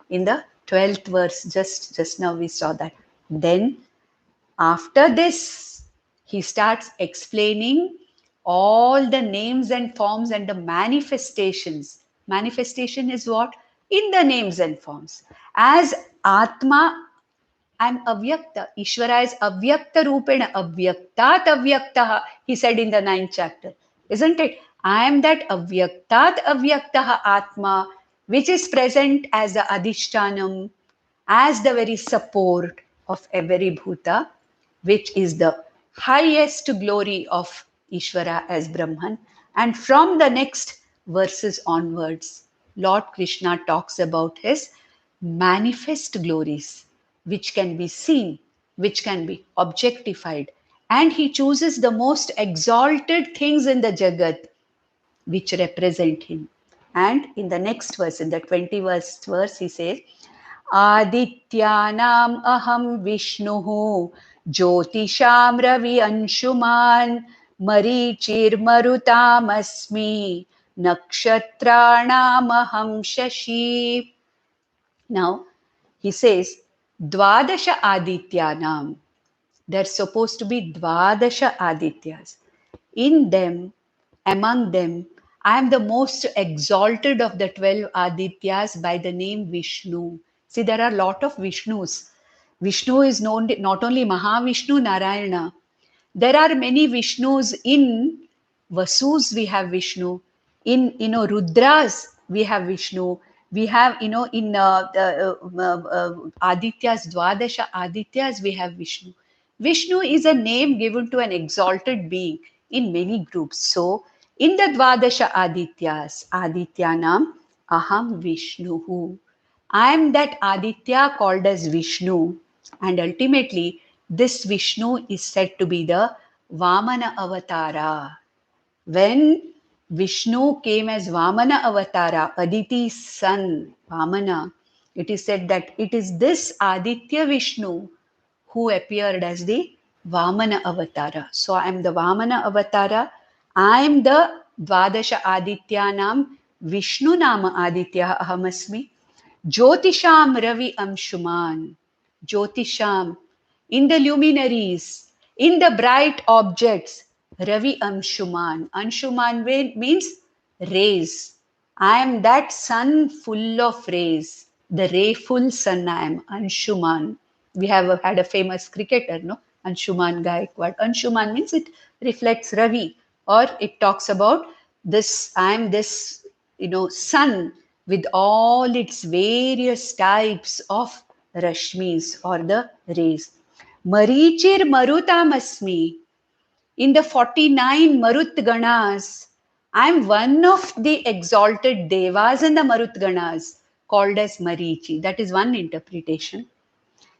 in the 12th verse. Just now we saw that. Then after this, he starts explaining all the names and forms and the manifestations. Manifestation is what? In the names and forms. As Atma, I'm avyakta. Ishvara is avyakta rupena, avyaktat avyaktaha, he said in the 9th chapter. Isn't it? I am that avyaktat avyaktaha Atma, which is present as the adhishtanam, as the very support of every bhuta, which is the highest glory of Ishvara as Brahman. And from the next verses onwards, Lord Krishna talks about his manifest glories, which can be seen, which can be objectified. And he chooses the most exalted things in the Jagat, which represent him. And in the next verse, in the 21st verse, he says, Adityanam aham Vishnuhu Jyotisham Ravi Anshuman Marichir Marutam Asmi Nakshatranam aham Shashi. Now, he says, Dvadasha Adityanam. There's supposed to be Dvadasha Adityas. In them, among them, I am the most exalted of the 12 Adityas by the name Vishnu. See, there are a lot of Vishnus. Vishnu is known not only Mahavishnu, Narayana. There are many Vishnus in Vasus, we have Vishnu. In, Rudras, we have Vishnu. We have, in Adityas, Dvadasha Adityas, we have Vishnu. Vishnu is a name given to an exalted being in many groups. So, in the Dvadasha Adityas, Adityanam, Aham Vishnuhu. I am that Aditya called as Vishnu, and ultimately, this Vishnu is said to be the Vamana Avatara. When Vishnu came as Vamana Avatara, Aditi's son, Vamana, it is said that it is this Aditya Vishnu who appeared as the Vamana Avatara. So I am the Vamana Avatara. I am the Dvadasha Adityanam Vishnu Nama Aditya Ahamasmi. Jyotisham Ravi Amshuman. Jyotisham, in the luminaries, in the bright objects, Ravi Anshuman. Anshuman means rays. I am that sun full of rays. The rayful sun I am, Anshuman. We have had a famous cricketer, no? Anshuman Gaikwad. Anshuman means it reflects Ravi, or it talks about this, I am this, sun with all its various types of rashmis or the rays. Marichir Marutamasmi. In the 49 Marut Ganas, I am one of the exalted Devas in the Marut Ganas called as Marichi. That is one interpretation.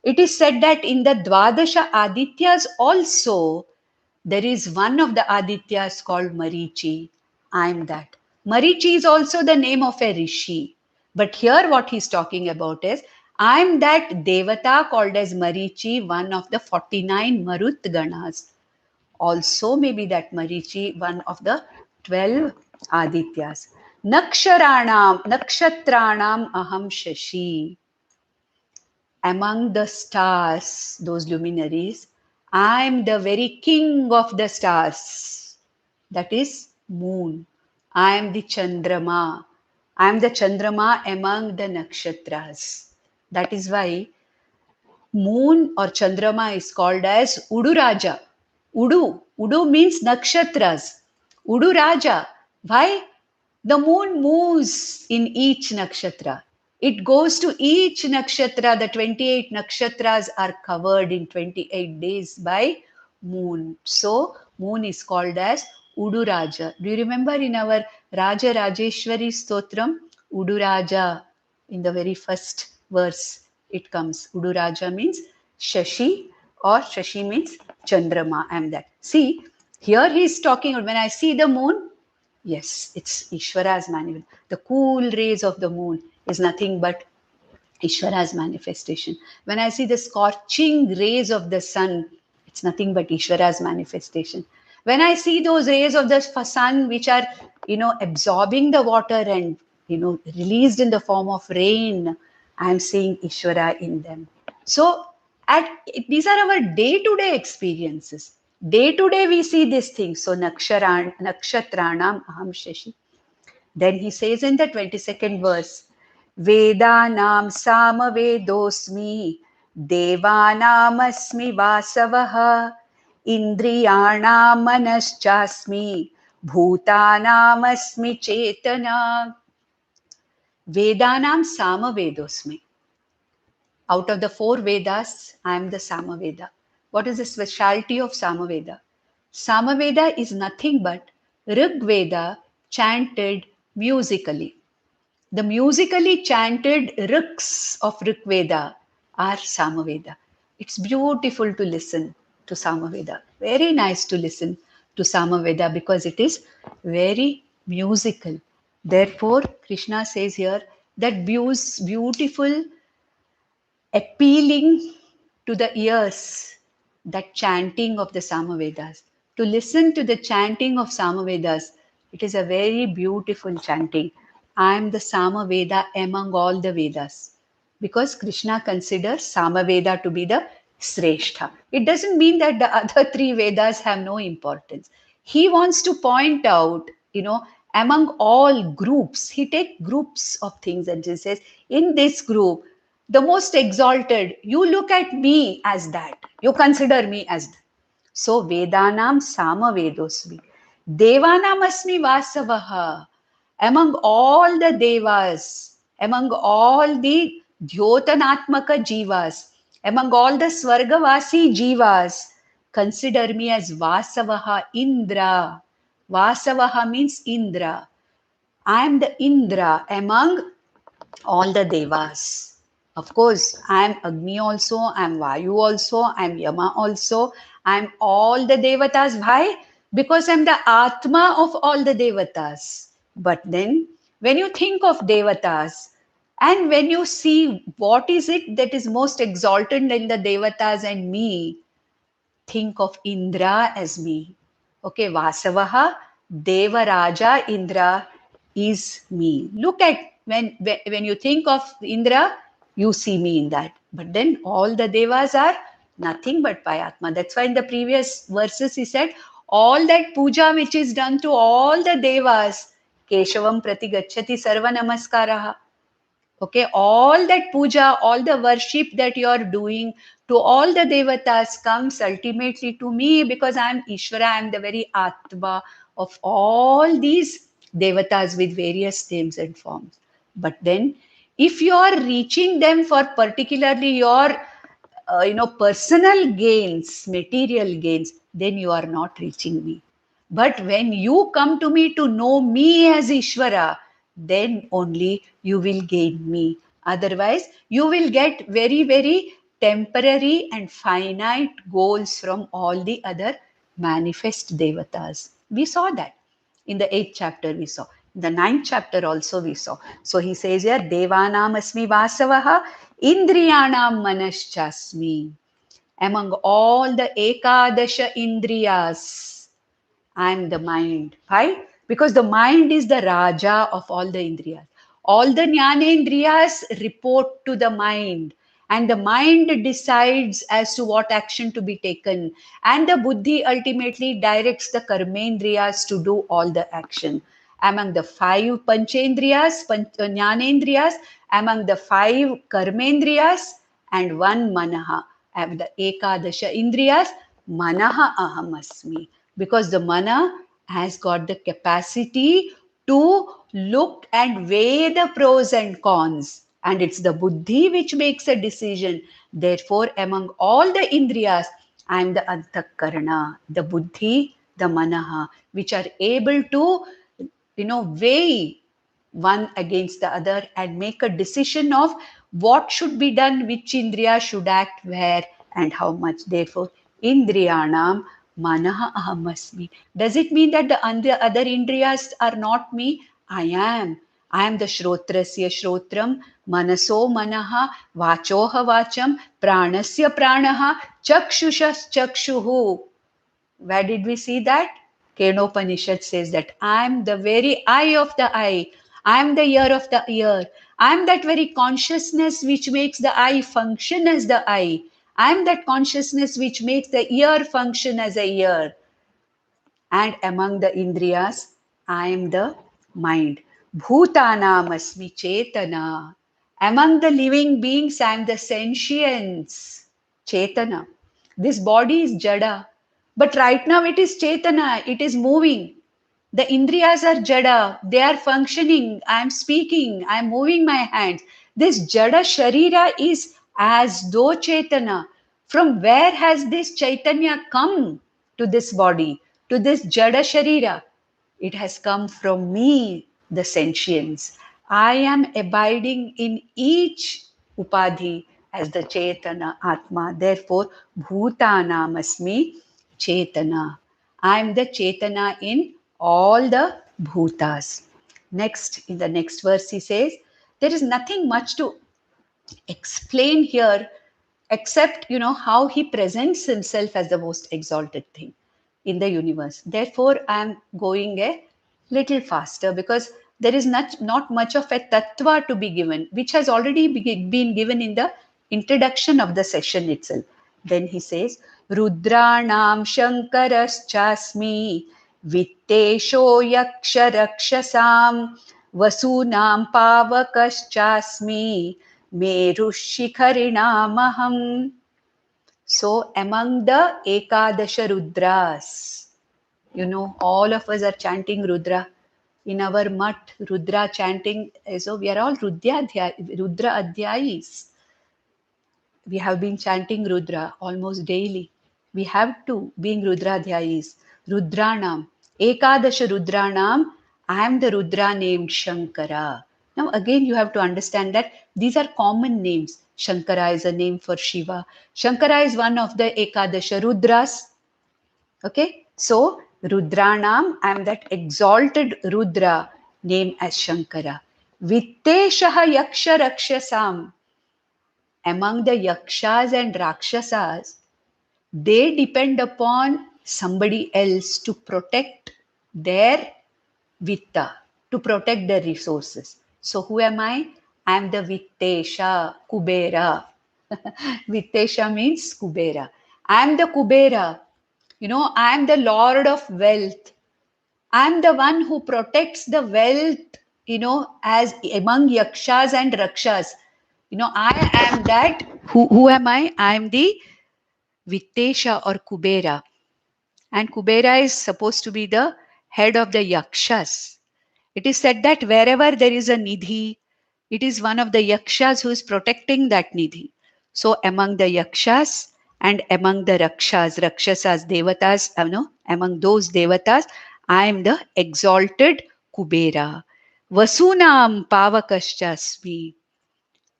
It is said that in the Dvadasha Adityas also, there is one of the Adityas called Marichi. I am that. Marichi is also the name of a rishi. But here what he's talking about is, I am that Devata called as Marichi, one of the 49 Marut Ganas. Also maybe that Marichi, one of the 12 Adityas. Nakshatranam aham Shashi. Among the stars, those luminaries, I am the very king of the stars. That is moon. I am the Chandrama. I am the Chandrama among the nakshatras. That is why moon or Chandrama is called as Udu Raja. Udu means nakshatras. Udu Raja. Why? The moon moves in each nakshatra. It goes to each nakshatra. The 28 nakshatras are covered in 28 days by moon. So, moon is called as Udu Raja. Do you remember in our Raja Rajeshwari Stotram, Udu Raja, in the very first verse, it comes. Udu Raja means Shashi, or Shashi means Chandrama. I am that. See, here he is talking, when I see the moon, yes, it's Ishvara's manifestation. The cool rays of the moon is nothing but Ishvara's manifestation. When I see the scorching rays of the sun, it's nothing but Ishvara's manifestation. When I see those rays of the sun which are, absorbing the water and, released in the form of rain, I'm seeing Ishvara in them. So, these are our day-to-day experiences. Day to day we see these things. So nakshatranam aham shashi. Then he says in the 22nd verse, Vedanam samavedosmi devanam asmi vasavaha indriyanam manaschasmi bhutanam asmi chetana. Vedanam samavedosmi. Out of the 4 Vedas, I am the Samaveda. What is the specialty of Samaveda? Samaveda is nothing but Rig Veda chanted musically. The musically chanted riks of Rig Veda are Samaveda. It's beautiful to listen to Samaveda. Very nice to listen to Samaveda because it is very musical. Therefore, Krishna says here that beautiful appealing to the ears, that chanting of the Samavedas. To listen to the chanting of Samavedas, it is a very beautiful chanting. I am the Samaveda among all the Vedas. Because Krishna considers Samaveda to be the Sreshtha. It doesn't mean that the other 3 Vedas have no importance. He wants to point out, among all groups, he takes groups of things and he says, in this group, the most exalted, you look at me as that. You consider me as that. So, Vedanam Samavedosmi. Devanam Asmi Vasavaha. Among all the Devas, among all the Dhyotanatmaka Jivas, among all the Swargavasi Jivas, consider me as Vasavaha Indra. Vasavaha means Indra. I am the Indra among all the devas. Of course, I am Agni also, I am Vayu also, I am Yama also, I am all the devatas. Why? Because I am the Atma of all the devatas. But then, when you think of devatas, and when you see what is it that is most exalted in the devatas and me, think of Indra as me. Okay, Vasavaha, Devaraja, Indra is me. Look at when you think of Indra, you see me in that. But then all the Devas are nothing but Payatma. That's why in the previous verses he said, all that puja which is done to all the Devas, Keshavam Prati Gacchati Sarva Namaskaraha. Okay, all that puja, all the worship that you are doing to all the devatas comes ultimately to me because I am Ishvara, I am the very Atma of all these devatas with various names and forms. But then, if you are reaching them for particularly your personal gains, material gains, then you are not reaching me. But when you come to me to know me as Ishvara, then only you will gain me. Otherwise, you will get very, very temporary and finite goals from all the other manifest devatas. We saw that in the 8th chapter, we saw. In the 9th chapter also we saw. So he says here, Devanam asmi vasavaha, Indriyanam manaschasmi. Among all the Ekadasha Indriyas, I am the mind. Why? Because the mind is the Raja of all the Indriyas. All the Jnanendriyas report to the mind. And the mind decides as to what action to be taken. And the Buddhi ultimately directs the Karmendriyas to do all the action. Among the 5 Panchendriyas, Jnanendriyas, among the 5 Karmendriyas, and 1 Manaha. The Ekadasha Indriyas, Manaha Aham Asmi. Because the mana has got the capacity to look and weigh the pros and cons. And it's the buddhi which makes a decision. Therefore, among all the indriyas, I am the antakarana, the buddhi, the manaha, which are able to, weigh one against the other and make a decision of what should be done, which indriya should act where and how much. Therefore, indriyanam manaha ahamasmi. Does it mean that the other indriyas are not me? I am. I am the shrotrasya shrotram, manaso manaha, vachoha vacham, pranasya pranaha, chakshushas chakshuhu. Where did we see that? Kenopanishad says that I am the very eye of the eye. I am the ear of the ear. I am that very consciousness which makes the eye function as the eye. I am that consciousness which makes the ear function as a ear. And among the indriyas, I am the mind. Bhutanam asmi chetana. Among the living beings, I am the sentience. Chetana. This body is jada. But right now it is chetana. It is moving. The indriyas are jada. They are functioning. I am speaking. I am moving my hands. This jada sharira is as though chetana. From where has this chaitanya come to this body, to this jada sharira? It has come from me, the sentience. I am abiding in each upadhi as the chetana atma. Therefore, bhutanam asmi chetana. I am the chetana in all the bhutas. Next, in the next verse, he says, there is nothing much to explain here except how he presents himself as the most exalted thing in the universe. Therefore, I am going a little faster because there is not much of a tattva to be given, which has already been given in the introduction of the session itself. Then he says, Rudranam Shankaraschasmi Vittesho Yaksha Rakshasam Vasunam Pavakaschasmi Merushikharinamaham. So among the Ekadasha Rudras, all of us are chanting Rudra. In our mat, Rudra chanting, so we are all Rudra Adhyayis. We have been chanting Rudra almost daily. We have to, being Rudra Adhyayis. Rudranam, Ekadasha Rudranam, I am the Rudra named Shankara. Now again you have to understand that these are common names. Shankara is a name for Shiva. Shankara is one of the Ekadasha Rudras. Okay, so Rudranam, I am that exalted Rudra named as Shankara. Vitteshaha Yaksha Rakshasam. Among the Yakshas and Rakshasas, they depend upon somebody else to protect their Vitta, to protect their resources. So who am I? I am the Vittesha, Kubera. Vittesha means Kubera. I am the Kubera. I am the Lord of wealth. I am the one who protects the wealth, as among Yakshas and Rakshas. I am that. Who am I? I am the Vittesha or Kubera. And Kubera is supposed to be the head of the Yakshas. It is said that wherever there is a Nidhi, it is one of the Yakshas who is protecting that Nidhi. So among the Yakshas and among the Rakshasas, Devatas, among those Devatas, I am the exalted Kubera. Vasunam Pavakaschasmi.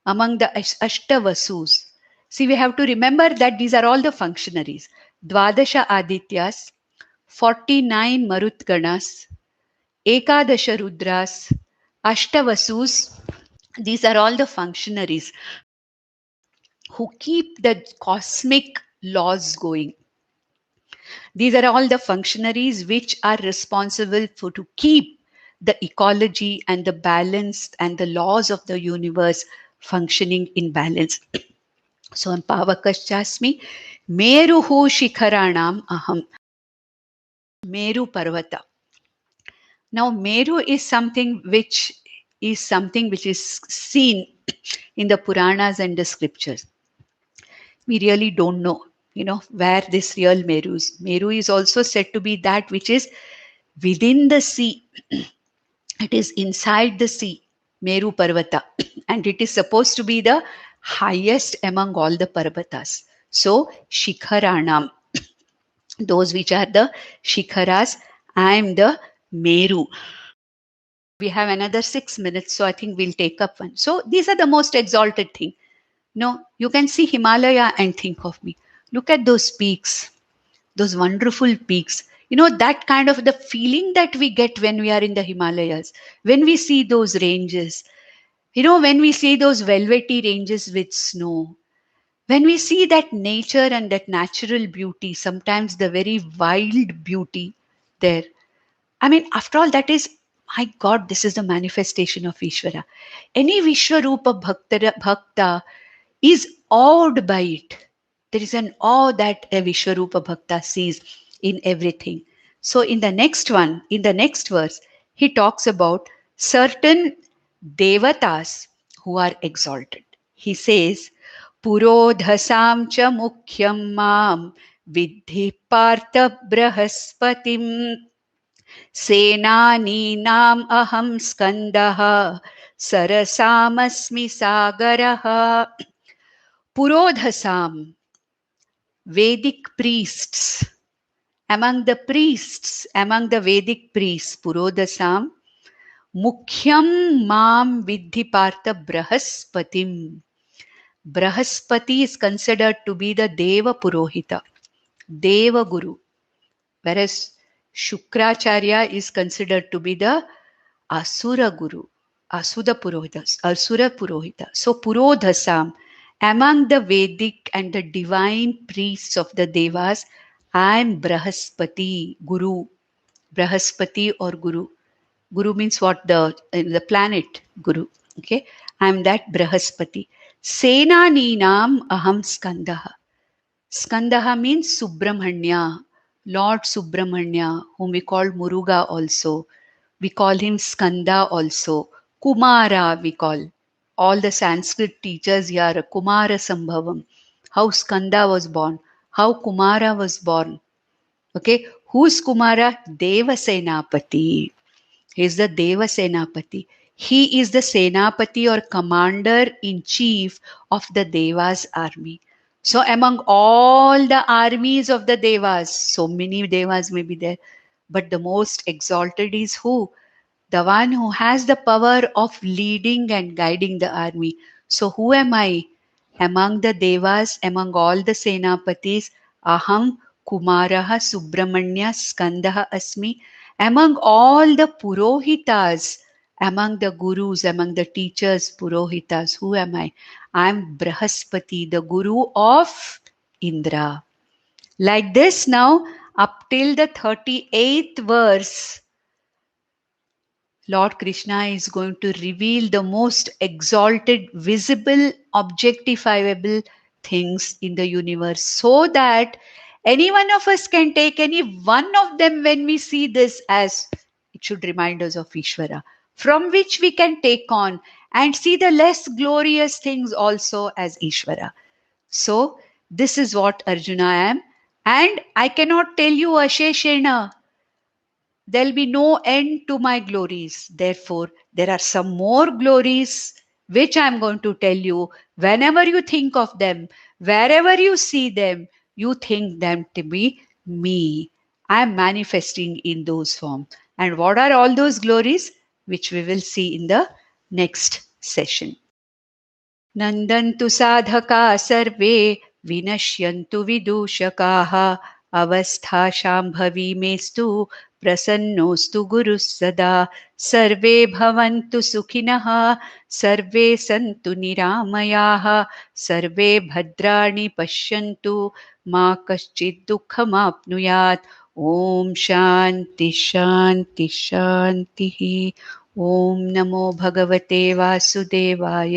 Among the Ashtavasus. See, we have to remember that these are all the functionaries. Dvadasha Adityas, 49 Marutganas, Ekadasha Rudras, Ashtavasus. These are all the functionaries who keep the cosmic laws going. These are all the functionaries which are responsible to keep the ecology and the balance and the laws of the universe functioning in balance. So Pavakaschasmi, Meruhu Shikharanam Aham. Meru Parvata. Now Meru is something which is seen in the Puranas and the scriptures. We really don't know, where this real Meru is. Meru is also said to be that which is within the sea. It is inside the sea, Meru Parvata, and it is supposed to be the highest among all the Parvatas. So, Shikharanam, those which are the Shikharas, I am the Meru. We have another 6 minutes, so I think we'll take up one. So, these are the most exalted thing. No, you can see Himalaya and think of me. Look at those peaks, those wonderful peaks. You know, that kind of the feeling that we get when we are in the Himalayas, when we see those ranges, you know, when we see those velvety ranges with snow, when we see that nature and that natural beauty, sometimes the very wild beauty there. I mean, after all, that is, my God, this is the manifestation of Ishvara. Any Vishwarupa Bhakta is awed by it. There is an awe that a Vishwarupa Bhakta sees in everything. So, in the next one, in the next verse, he talks about certain devatas who are exalted. He says, Purodhasam cha mukhyam mam vidhi partha brahaspatim सेनानीनाम् अहं स्कन्दः सरसामस्मि सागरः. Purodhasam, Vedic priests, among the priests, among the Vedic priests, Purodhasam, Mukhyam Mam Vidhi Partha Brahaspatim. Brahaspati is considered to be the Deva Purohita, Deva Guru, whereas Shukracharya is considered to be the Asura Guru, Asura Purohita. So Purodhasam, among the Vedic and the divine priests of the Devas, I am Brahaspati, Guru. Brahaspati or Guru. Guru means what? The planet Guru. Okay, I am that Brahaspati. Senaninam aham Skandaha. Skandaha means Subramanya, Lord Subramanya, whom we call Muruga also. We call him Skanda also. Kumara we call. All the Sanskrit teachers here, Kumara Sambhavam. How Skanda was born. How Kumara was born. Okay. Who's Kumara? Deva Senapati. He is the Deva Senapati. He is the Senapati or commander in chief of the Devas army. So among all the armies of the Devas, so many Devas may be there, but the most exalted is who? The one who has the power of leading and guiding the army. So who am I? Among the Devas, among all the Senapatis, Aham Kumaraha Subramanya Skandaha Asmi. Among all the Purohitas, among the Gurus, among the teachers, Purohitas, who am I? I am Brahaspati, the Guru of Indra. Like this now, up till the 38th verse, Lord Krishna is going to reveal the most exalted, visible, objectifiable things in the universe so that any one of us can take any one of them when we see this, as it should remind us of Ishvara, from which we can take on and see the less glorious things also as Ishvara. So, this is what Arjuna am, and I cannot tell you Asheshena. There'll be no end to my glories. Therefore, there are some more glories which I'm going to tell you. Whenever you think of them, wherever you see them, you think them to be me. I am manifesting in those forms. And what are all those glories? Which we will see in the next session. नन्दन्तु sadhaka सर्वे विनश्यन्तु विदूषकाः अवस्थाशाम्भवी मेस्तु प्रसन्नोऽस्तु गुरुः सदा सर्वे भवन्तु सुखिनः सर्वे सन्तु निरामयाः सर्वे भद्राणि पश्यन्तु मा कश्चित् दुःखमाप्नुयात् ॐ शान्ति शान्ति शान्तिः ॐ नमो भगवते वासुदेवाय